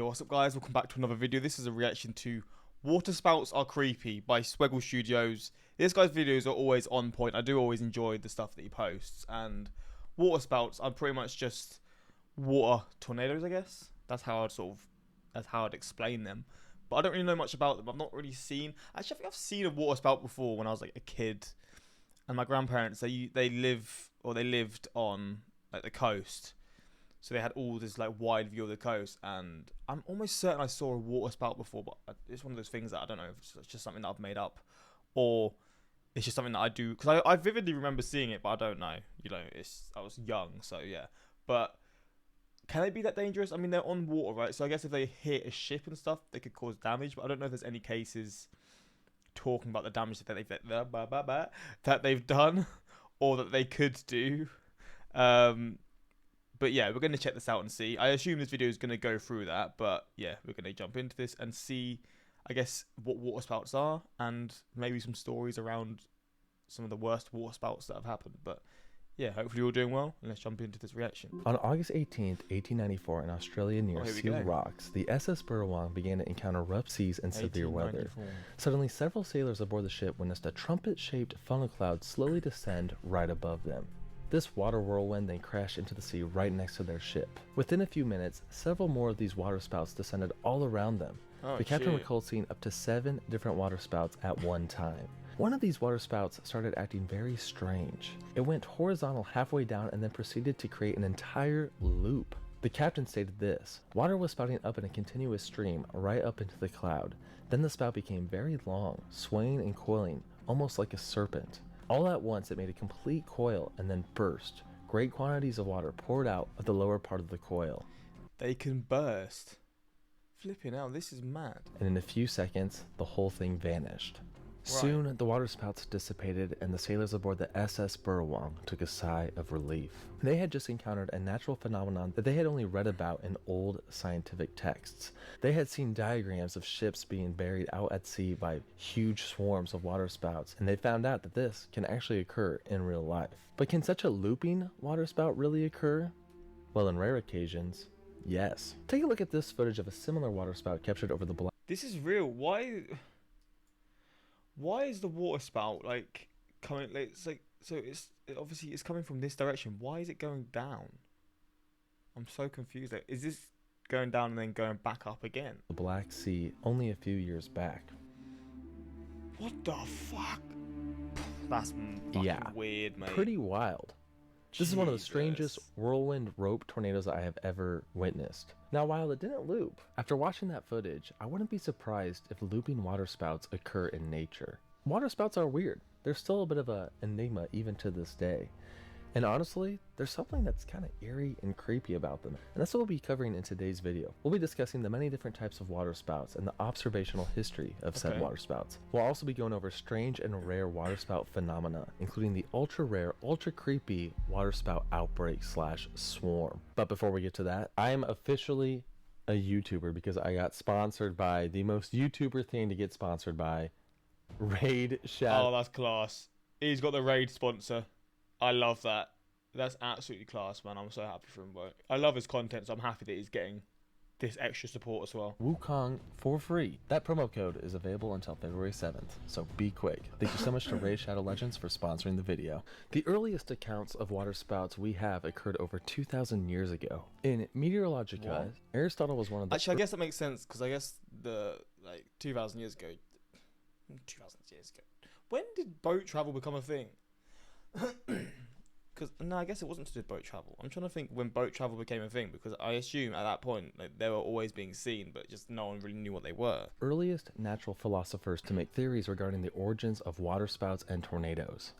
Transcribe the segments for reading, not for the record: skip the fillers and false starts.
what's up guys, welcome back to another video. This is a reaction to Waterspouts Are Creepy by Sweggle Studios. This guy's videos are always on point. I do always enjoy the stuff that he posts, and waterspouts are pretty much just water tornadoes, I guess. That's how I'd explain them. But I don't really know much about them. I've not really seen, actually I think I've seen a waterspout before when I was like a kid. And my grandparents, they lived on like the coast. So they had all this like wide view of the coast, and I'm almost certain I saw a water spout before, but it's one of those things that I don't know if it's just something that I've made up, or it's just something that I do, because I vividly remember seeing it, but I don't know. You know, I was young, so yeah. But can they be that dangerous? I mean, they're on water, right? So I guess if they hit a ship and stuff, they could cause damage. But I don't know if there's any cases talking about the damage that they've done, or that they could do. But yeah, we're going to check this out and see. I assume this video is going to go through that, but yeah, we're going to jump into this and see, I guess, what waterspouts are, and maybe some stories around some of the worst waterspouts that have happened. But yeah, hopefully you're all doing well, and let's jump into this reaction. On August 18th, 1894, in Australia near Seal Rocks, the SS Burrawong began to encounter rough seas and severe weather. Suddenly, several sailors aboard the ship witnessed a trumpet-shaped funnel cloud slowly descend right above them. This water whirlwind then crashed into the sea right next to their ship. Within a few minutes, several more of these waterspouts descended all around them. The captain recalled seeing up to 7 different waterspouts at one time. One of these waterspouts started acting very strange. It went horizontal halfway down and then proceeded to create an entire loop. The captain stated this: water was spouting up in a continuous stream right up into the cloud. Then the spout became very long, swaying and coiling, almost like a serpent. All at once it made a complete coil and then burst. Great quantities of water poured out of the lower part of the coil. They can burst. Flipping out, this is mad. And in a few seconds, the whole thing vanished. Soon, the waterspouts dissipated and the sailors aboard the SS Burrawong took a sigh of relief. They had just encountered a natural phenomenon that they had only read about in old scientific texts. They had seen diagrams of ships being buried out at sea by huge swarms of waterspouts, and they found out that this can actually occur in real life. But can such a looping waterspout really occur? Well, in rare occasions, yes. Take a loop at this footage of a similar waterspout captured over the Black. This is real. Why is the waterspout like coming? Like, it's obviously it's coming from this direction. Why is it going down? I'm so confused. Like, is this going down and then going back up again? The Black Sea only a few years back. What the fuck? That's fucking weird, mate. Pretty wild. This is one of the strangest whirlwind rope tornadoes I have ever witnessed. Now, while it didn't loop, after watching that footage, I wouldn't be surprised if looping waterspouts occur in nature. Waterspouts are weird. They're still a bit of an enigma even to this day. And honestly, there's something that's kind of eerie and creepy about them. And that's what we'll be covering in today's video. We'll be discussing the many different types of waterspouts and the observational history of said waterspouts. We'll also be going over strange and rare waterspout phenomena, including the ultra rare, ultra creepy waterspout outbreak / swarm. But before we get to that, I am officially a YouTuber because I got sponsored by the most YouTuber thing to get sponsored by, Raid Shadow. Oh, that's class. He's got the Raid sponsor. I love that. That's absolutely class, man. I'm so happy for him, bro. I love his content, so I'm happy that he's getting this extra support as well. Wukong for free. That promo code is available until February 7th, so be quick. Thank you so much to Raid Shadow Legends for sponsoring the video. The earliest accounts of waterspouts we have occurred over 2,000 years ago. In Meteorologica, Aristotle was one of the... Actually, I guess that makes sense, because I guess 2,000 years ago... 2,000 years ago. When did boat travel become a thing? Because no, I guess it wasn't to do with boat travel. I'm trying to think when boat travel became a thing, because I assume at that point they were always being seen, but just no one really knew what they were. Earliest natural philosophers to make theories regarding the origins of waterspouts and tornadoes.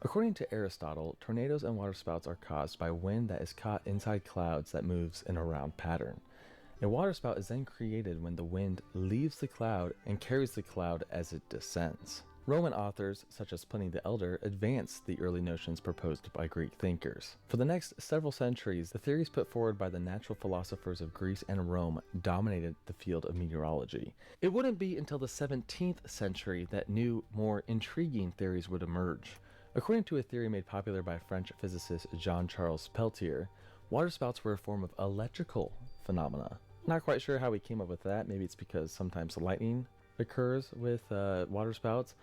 According to Aristotle, tornadoes and waterspouts are caused by wind that is caught inside clouds that moves in a round pattern. A waterspout is then created when the wind leaves the cloud and carries the cloud as it descends. Roman authors, such as Pliny the Elder, advanced the early notions proposed by Greek thinkers. For the next several centuries, the theories put forward by the natural philosophers of Greece and Rome dominated the field of meteorology. It wouldn't be until the 17th century that new, more intriguing theories would emerge. According to a theory made popular by French physicist Jean-Charles Peltier, waterspouts were a form of electrical phenomena. Not quite sure how he came up with that. Maybe it's because sometimes lightning occurs with waterspouts.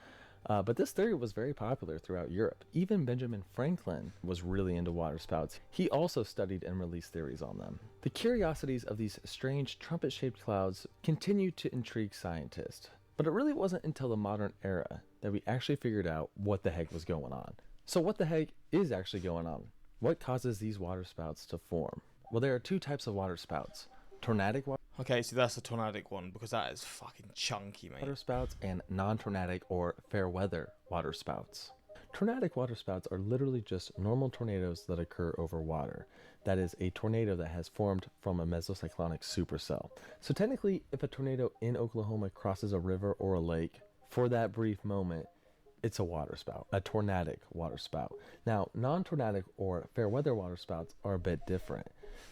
But this theory was very popular throughout Europe. Even Benjamin Franklin was really into waterspouts. He also studied and released theories on them. The curiosities of these strange trumpet-shaped clouds continued to intrigue scientists. But it really wasn't until the modern era that we actually figured out what the heck was going on. So what the heck is actually going on? What causes these waterspouts to form? Well, there are two types of waterspouts. Tornadic Okay, so that's a tornadic one, because that is fucking chunky, mate. waterspouts and non-tornadic or fair weather waterspouts. Tornadic waterspouts are literally just normal tornadoes that occur over water. That is, a tornado that has formed from a mesocyclonic supercell. So technically, if a tornado in Oklahoma crosses a river or a lake, for that brief moment, it's a waterspout, a tornadic waterspout. Now, non-tornadic or fair weather waterspouts are a bit different.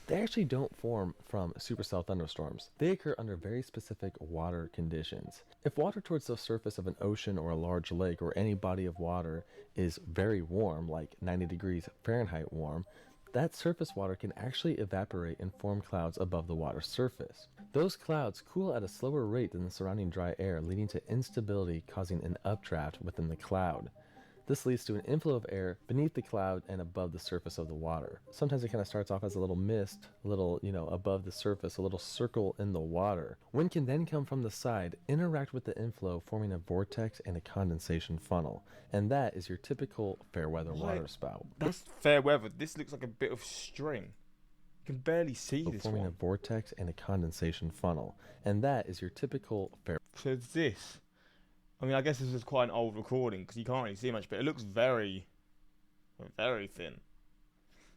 They actually don't form from supercell thunderstorms. They occur under very specific water conditions. If water towards the surface of an ocean or a large lake or any body of water is very warm, like 90 degrees Fahrenheit warm, that surface water can actually evaporate and form clouds above the water's surface. Those clouds cool at a slower rate than the surrounding dry air, leading to instability causing an updraft within the cloud. This leads to an inflow of air beneath the cloud and above the surface of the water. Sometimes it kind of starts off as a little mist, a little, above the surface, a little circle in the water. Wind can then come from the side, interact with the inflow, forming a vortex and a condensation funnel. And that is your typical fair weather waterspout. That's fair weather. This looks like a bit of string. You can barely see this forming one. A vortex and a condensation funnel. And that is your typical fair. So it's this. I mean, I guess this is quite an old recording because you can't really see much, but it looks very, very thin.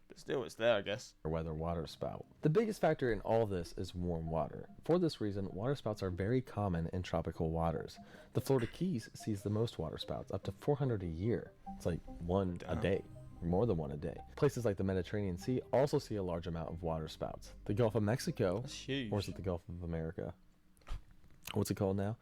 But still, it's there, I guess. Weather waterspout. The biggest factor in all this is warm water. For this reason, waterspouts are very common in tropical waters. The Florida Keys sees the most waterspouts, up to 400 a year. It's like one a day. More than one a day. Places like the Mediterranean Sea also see a large amount of waterspouts. The Gulf of Mexico, that's huge. Or is it the Gulf of America? What's it called now?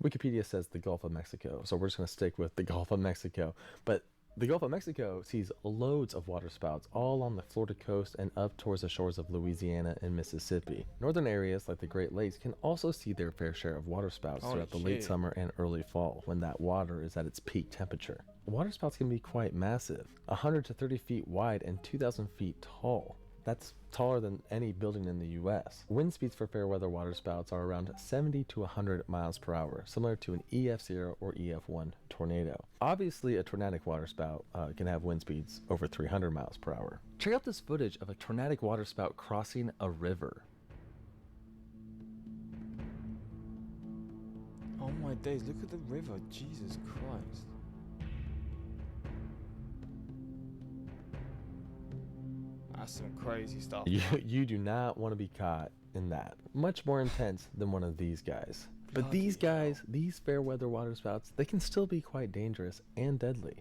Wikipedia says the Gulf of Mexico, so we're just going to stick with the Gulf of Mexico. But the Gulf of Mexico sees loads of waterspouts all on the Florida coast and up towards the shores of Louisiana and Mississippi. Northern areas like the Great Lakes can also see their fair share of waterspouts throughout the late summer and early fall when that water is at its peak temperature. Waterspouts can be quite massive, 100 to 30 feet wide and 2,000 feet tall. That's taller than any building in the US. Wind speeds for fair weather waterspouts are around 70 to 100 miles per hour, similar to an EF0 or EF1 tornado. Obviously, a tornadic waterspout can have wind speeds over 300 miles per hour. Check out this footage of a tornadic waterspout crossing a river. Oh my days, look at the river, Jesus Christ. That's some crazy stuff. You do not want to be caught in that. Much more intense than one of these guys. But these guys, these fair weather waterspouts, they can still be quite dangerous and deadly.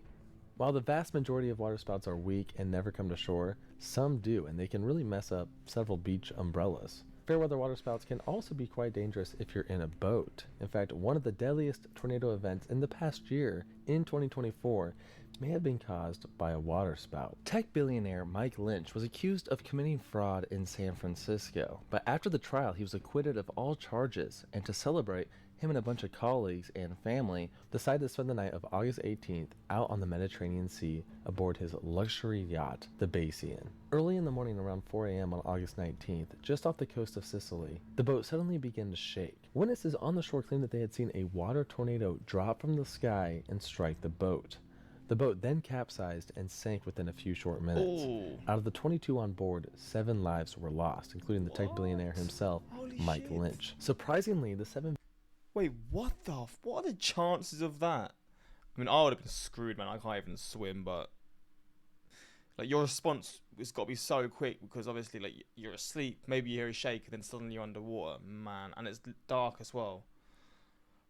While the vast majority of waterspouts are weak and never come to shore, some do, and they can really mess up several beach umbrellas. Fair weather waterspouts can also be quite dangerous if you're in a boat. In fact, one of the deadliest tornado events in the past year, in 2024, may have been caused by a waterspout. Tech billionaire Mike Lynch was accused of committing fraud in San Francisco, but after the trial he was acquitted of all charges, and to celebrate, him and a bunch of colleagues and family decided to spend the night of August 18th out on the Mediterranean Sea aboard his luxury yacht, the Bayesian. Early in the morning around 4 a.m. on August 19th, just off the coast of Sicily, the boat suddenly began to shake. Witnesses on the shore claimed that they had seen a water tornado drop from the sky and strike the boat. The boat then capsized and sank within a few short minutes. Ooh. Out of the 22 on board, 7 lives were lost, including the tech billionaire himself, Mike Lynch. Surprisingly, the 7... Wait, what are the chances of that? I mean, I would have been screwed, man. I can't even swim, but... Like, your response has got to be so quick because obviously, like, you're asleep, maybe you hear a shake, and then suddenly you're underwater. Man, and it's dark as well.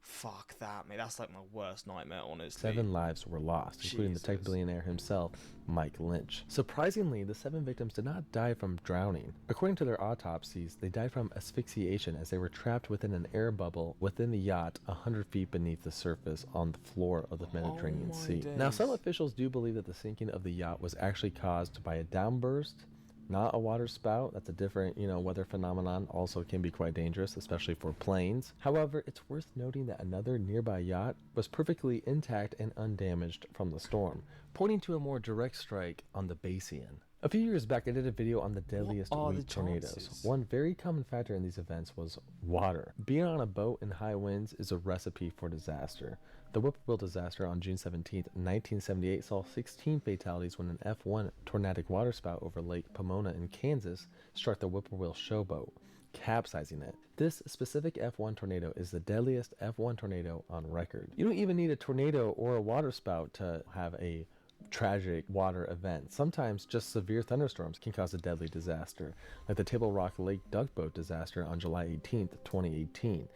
Fuck that, mate. That's like my worst nightmare, honestly. 7 lives were lost, including the tech billionaire himself, Mike Lynch. Surprisingly, the 7 victims did not die from drowning. According to their autopsies, they died from asphyxiation as they were trapped within an air bubble within the yacht 100 feet beneath the surface on the floor of the Mediterranean Sea. Days. Now, some officials do believe that the sinking of the yacht was actually caused by a downburst not a water spout. That's a different, weather phenomenon. Also can be quite dangerous, especially for planes. However, it's worth noting that another nearby yacht was perfectly intact and undamaged from the storm, pointing to a more direct strike on the Bayesian. A few years back, I did a video on the deadliest weak tornadoes. One very common factor in these events was water. Being on a boat in high winds is a recipe for disaster. The Whippoorwill disaster on June 17, 1978 saw 16 fatalities when an F1 tornadic waterspout over Lake Pomona in Kansas struck the Whippoorwill showboat, capsizing it. This specific F1 tornado is the deadliest F1 tornado on record. You don't even need a tornado or a waterspout to have a tragic water event. Sometimes just severe thunderstorms can cause a deadly disaster, like the Table Rock Lake duck boat disaster on July 18, 2018.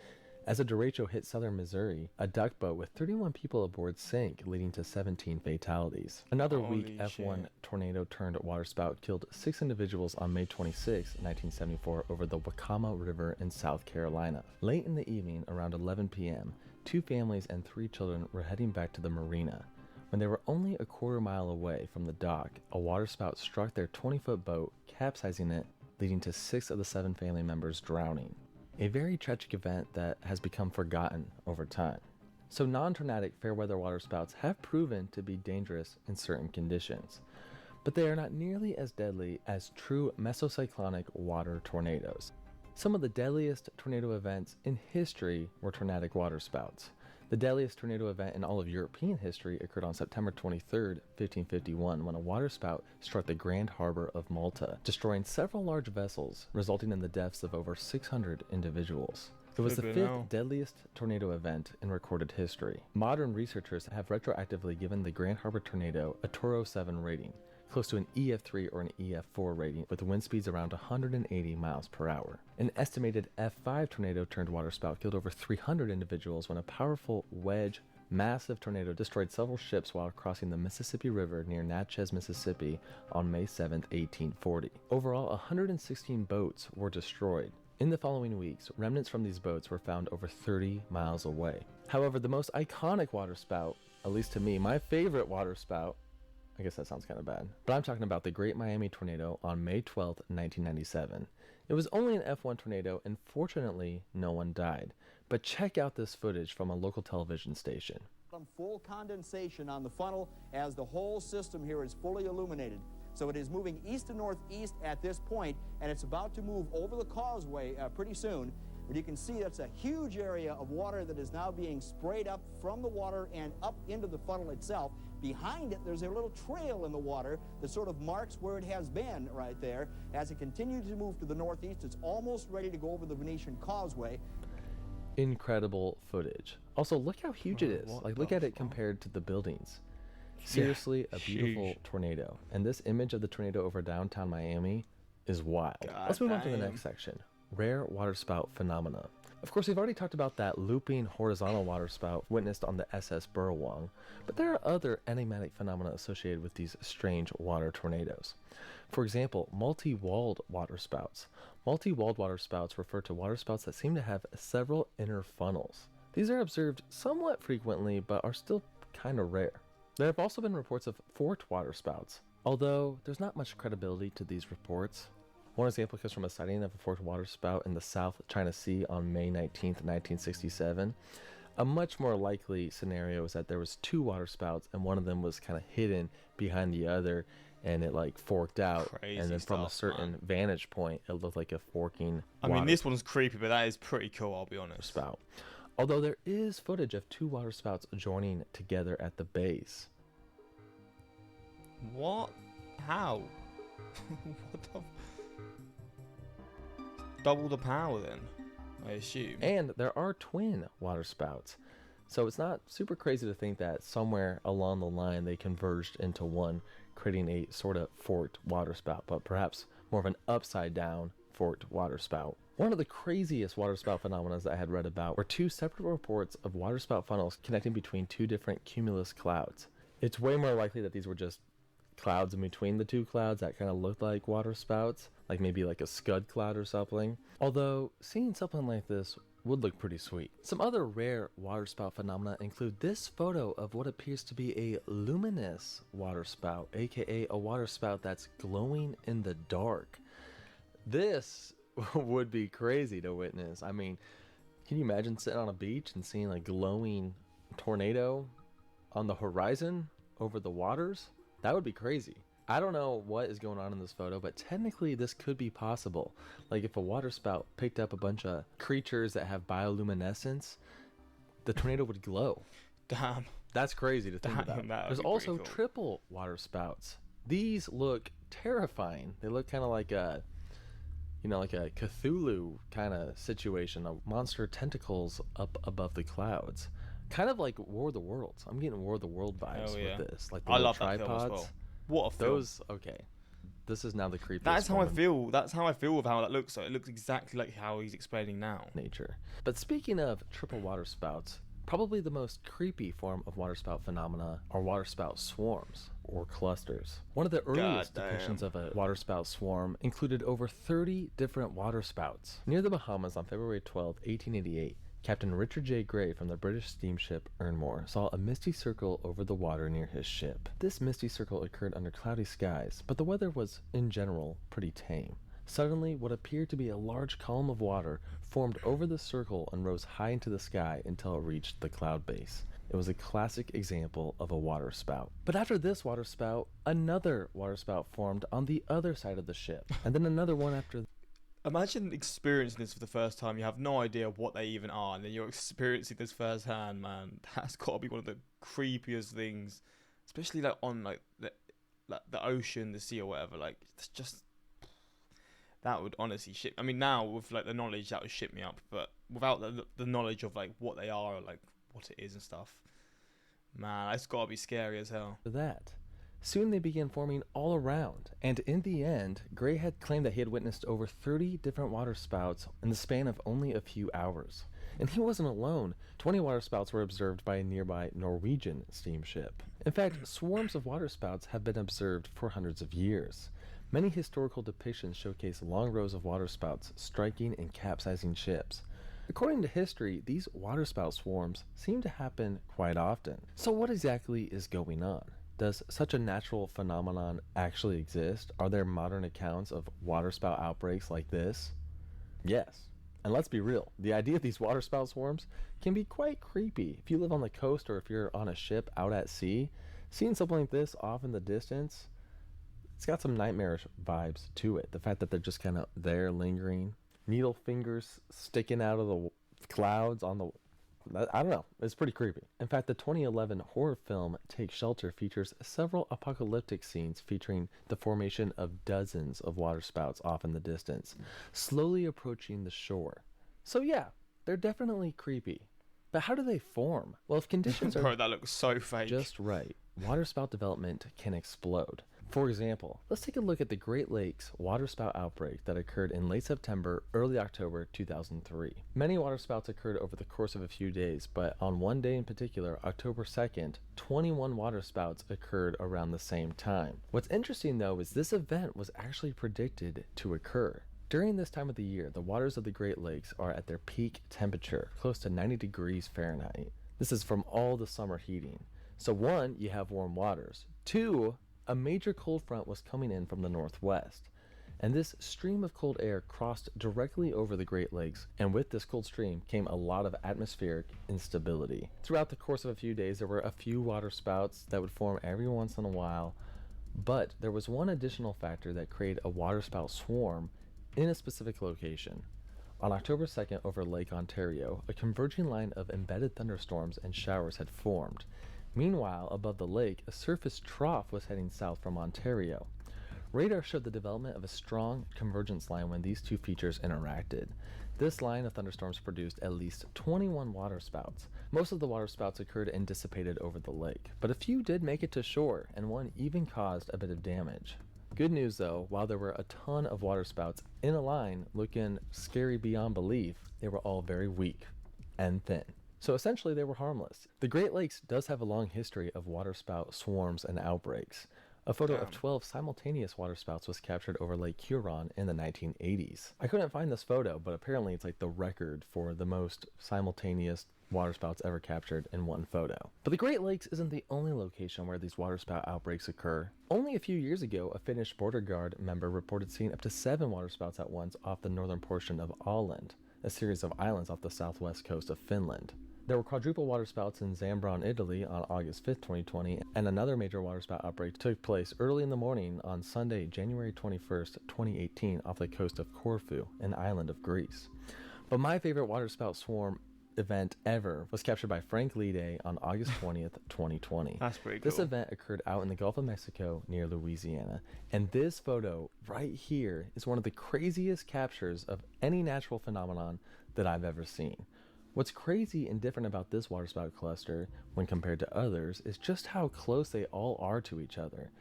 As a derecho hit southern Missouri, a duck boat with 31 people aboard sank, leading to 17 fatalities. Another weak F1 tornado turned waterspout killed 6 individuals on May 26, 1974 over the Wakama River in South Carolina. Late in the evening, around 11 p.m., 2 families and 3 children were heading back to the marina. When they were only a quarter mile away from the dock, a waterspout struck their 20-foot boat, capsizing it, leading to 6 of the 7 family members drowning. A very tragic event that has become forgotten over time. So non-tornadic fair weather waterspouts have proven to be dangerous in certain conditions, but they are not nearly as deadly as true mesocyclonic water tornadoes. Some of the deadliest tornado events in history were tornadic waterspouts. The deadliest tornado event in all of European history occurred on September 23, 1551, when a waterspout struck the Grand Harbor of Malta, destroying several large vessels, resulting in the deaths of over 600 individuals. It was the 5th deadliest tornado event in recorded history. Modern researchers have retroactively given the Grand Harbor tornado a Toro 7 rating, close to an EF3 or an EF4 rating, with wind speeds around 180 miles per hour. An estimated F5 tornado turned waterspout killed over 300 individuals when a powerful wedge massive tornado destroyed several ships while crossing the Mississippi River near Natchez, Mississippi on May 7, 1840. Overall, 116 boats were destroyed. In the following weeks, remnants from these boats were found over 30 miles away. However, the most iconic waterspout, at least to me, my favorite waterspout, I guess that sounds kind of bad, but I'm talking about the Great Miami Tornado on May 12, 1997. It was only an F1 tornado, and fortunately, no one died. But check out this footage from a local television station. Full condensation on the funnel as the whole system here is fully illuminated. So it is moving east to northeast at this point, and it's about to move over the causeway pretty soon. But you can see that's a huge area of water that is now being sprayed up from the water and up into the funnel itself. Behind it, there's a little trail in the water that sort of marks where it has been right there. As it continues to move to the northeast, it's almost ready to go over the Venetian Causeway. Incredible footage. Also, look how huge it is. Like, look at it compared to the buildings. Seriously, a beautiful tornado. And this image of the tornado over downtown Miami is wild. Let's move on to the next section. Rare waterspout phenomena. Of course, we've already talked about that looping horizontal waterspout witnessed on the SS Burrowang, but there are other enigmatic phenomena associated with these strange water tornadoes. For example, multi-walled waterspouts. Multi-walled waterspouts refer to waterspouts that seem to have several inner funnels. These are observed somewhat frequently, but are still kind of rare. There have also been reports of forked waterspouts, although there's not much credibility to these reports. One example comes from a sighting of a forked waterspout in the South China Sea on May 19, 1967. A much more likely scenario is that there was 2 waterspouts and one of them was kind of hidden behind the other, and it like forked out. Crazy and then stuff, from a certain vantage point, it looked like a forking. I mean, this one's creepy, but that is pretty cool, I'll be honest. Spout. Although there is footage of 2 waterspouts joining together at the base. What? How? What the? Double the power then, I assume. And there are twin waterspouts. So it's not super crazy to think that somewhere along the line they converged into one, creating a sort of forked waterspout, but perhaps more of an upside down forked waterspout. One of the craziest waterspout phenomena that I had read about were 2 separate reports of waterspout funnels connecting between 2 different cumulus clouds. It's way more likely that these were just clouds in between the two clouds that kind of looked like water spouts, like maybe like a scud cloud or something. Although seeing something like this would look pretty sweet. Some other rare waterspout phenomena include this photo of what appears to be a luminous waterspout, aka a waterspout that's glowing in the dark. This would be crazy to witness. I mean, can you imagine sitting on a beach and seeing a glowing tornado on the horizon over the waters? That would be crazy. I don't know what is going on in this photo, but technically this could be possible. Like if a waterspout picked up a bunch of creatures that have bioluminescence, the tornado would glow. Damn. That's crazy to think about. There's also cool triple waterspouts. These look terrifying. They look kind of like a, like a Cthulhu kind of situation, a monster tentacles up above the clouds. Kind of like War of the Worlds. I'm getting War of the World vibes with this. Like the I love tripods. That film as well. What a film. Those, okay. This is now the creepiest. That's how I feel. That's how I feel with how that looks. So it looks exactly like how he's explaining now. Nature. But speaking of triple waterspouts, probably the most creepy form of waterspout phenomena are waterspout swarms or clusters. One of the earliest depictions of a waterspout swarm included over 30 different waterspouts. Near the Bahamas on February 12, 1888, Captain Richard J. Gray from the British steamship Ernmore saw a misty circle over the water near his ship. This misty circle occurred under cloudy skies, but the weather was, in general, pretty tame. Suddenly, what appeared to be a large column of water formed over the circle and rose high into the sky until it reached the cloud base. It was a classic example of a waterspout. But after this waterspout, another waterspout formed on the other side of the ship, and then another one after. Imagine experiencing this for the first time. You have no idea what they even are, and then you're experiencing this firsthand, man. That's got to be one of the creepiest things, especially like on like the ocean, the sea, or whatever. Like it's just that would honestly shit. I mean, now with like the knowledge, that would shit me up. But without the knowledge of like what they are, or like what it is and stuff, man, it's got to be scary as hell. That. Soon they began forming all around, and in the end, Gray had claimed that he had witnessed over 30 different waterspouts in the span of only a few hours. And he wasn't alone. 20 waterspouts were observed by a nearby Norwegian steamship. In fact, swarms of waterspouts have been observed for hundreds of years. Many historical depictions showcase long rows of waterspouts striking and capsizing ships. According to history, these waterspout swarms seem to happen quite often. So what exactly is going on? Does such a natural phenomenon actually exist? Are there modern accounts of waterspout outbreaks like this? Yes. And let's be real, the idea of these waterspout swarms can be quite creepy. If you live on the coast or if you're on a ship out at sea, seeing something like this off in the distance, it's got some nightmarish vibes to it. The fact that they're just kind of there lingering, needle fingers sticking out of the clouds on the... I don't know. It's pretty creepy. In fact, the 2011 horror film Take Shelter features several apocalyptic scenes featuring the formation of dozens of waterspouts off in the distance, slowly approaching the shore. So yeah, they're definitely creepy. But how do they form? Well, if conditions are Bro, that looks so fake. just right, waterspout development can explode. For example, let's take a look at the Great Lakes waterspout outbreak that occurred in late September, early October 2003. Many waterspouts occurred over the course of a few days, but on one day in particular, October 2nd, 21 waterspouts occurred around the same time. What's interesting though is this event was actually predicted to occur. During this time of the year, the waters of the Great Lakes are at their peak temperature, close to 90 degrees Fahrenheit. This is from all the summer heating. So one, you have warm waters. Two, a major cold front was coming in from the northwest, and this stream of cold air crossed directly over the Great Lakes, and with this cold stream came a lot of atmospheric instability. Throughout the course of a few days, there were a few waterspouts that would form every once in a while, but there was one additional factor that created a waterspout swarm in a specific location. On October 2nd, over Lake Ontario, a converging line of embedded thunderstorms and showers had formed. Meanwhile, above the lake, a surface trough was heading south from Ontario. Radar showed the development of a strong convergence line when these two features interacted. This line of thunderstorms produced at least 21 waterspouts. Most of the waterspouts occurred and dissipated over the lake, but a few did make it to shore, and one even caused a bit of damage. Good news though, while there were a ton of waterspouts in a line looking scary beyond belief, they were all very weak and thin. So essentially they were harmless. The Great Lakes does have a long history of waterspout swarms and outbreaks. A photo of 12 simultaneous waterspouts was captured over Lake Huron in the 1980s. I couldn't find this photo, but apparently it's like the record for the most simultaneous waterspouts ever captured in one photo. But the Great Lakes isn't the only location where these waterspout outbreaks occur. Only a few years ago, a Finnish border guard member reported seeing up to 7 waterspouts at once off the northern portion of Åland, a series of islands off the southwest coast of Finland. There were quadruple waterspouts in Zambron, Italy on August 5, 2020, and another major waterspout outbreak took place early in the morning on Sunday, January 21, 2018, off the coast of Corfu, an island of Greece. But my favorite waterspout swarm event ever was captured by Frank Lede on August 20th, 2020. That's pretty cool. This event occurred out in the Gulf of Mexico near Louisiana, and this photo right here is one of the craziest captures of any natural phenomenon that I've ever seen. What's crazy and different about this waterspout cluster when compared to others is just how close they all are to each other.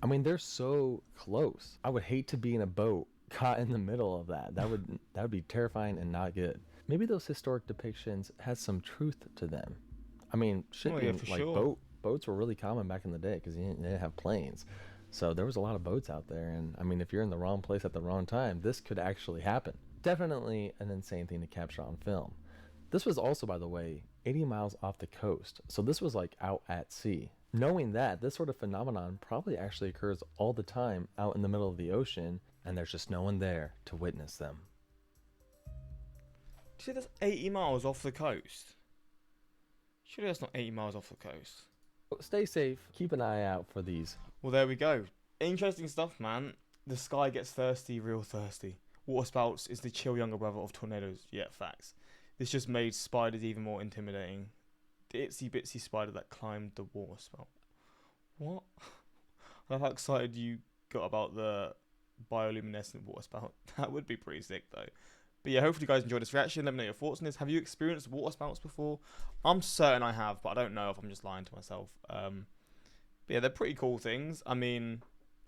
I mean, they're so close. I would hate to be in a boat caught in the middle of that. That would be terrifying and not good. Maybe those historic depictions had some truth to them. I mean, boats were really common back in the day because you didn't have planes. So there was a lot of boats out there, and I mean, if you're in the wrong place at the wrong time, this could actually happen. Definitely an insane thing to capture on film. This was also, by the way, 80 miles off the coast, so this was like out at sea. Knowing that, this sort of phenomenon probably actually occurs all the time out in the middle of the ocean, and there's just no one there to witness them. Do you see that's 80 miles off the coast? Surely that's not 80 miles off the coast. Stay safe, keep an eye out for these. Well, there we go. Interesting stuff, man. The sky gets thirsty, real thirsty. Waterspouts is the chill younger brother of tornadoes. Yeah, facts. This just made spiders even more intimidating. The itsy bitsy spider that climbed the waterspout. What? I love how excited you got about the bioluminescent waterspout. That would be pretty sick though. But yeah, hopefully you guys enjoyed this reaction. Let me know your thoughts on this. Have you experienced waterspouts before? I'm certain I have, but I don't know if I'm just lying to myself. But yeah, they're pretty cool things. I mean,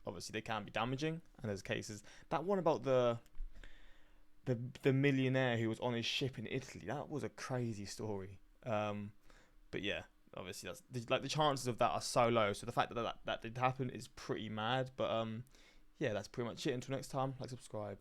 obviously they can be damaging, and there's cases. That one about the millionaire who was on his ship in Italy, that was a crazy story. But yeah, obviously that's like the chances of that are so low. So the fact that did happen is pretty mad. But yeah, that's pretty much it. Until next time, like, subscribe.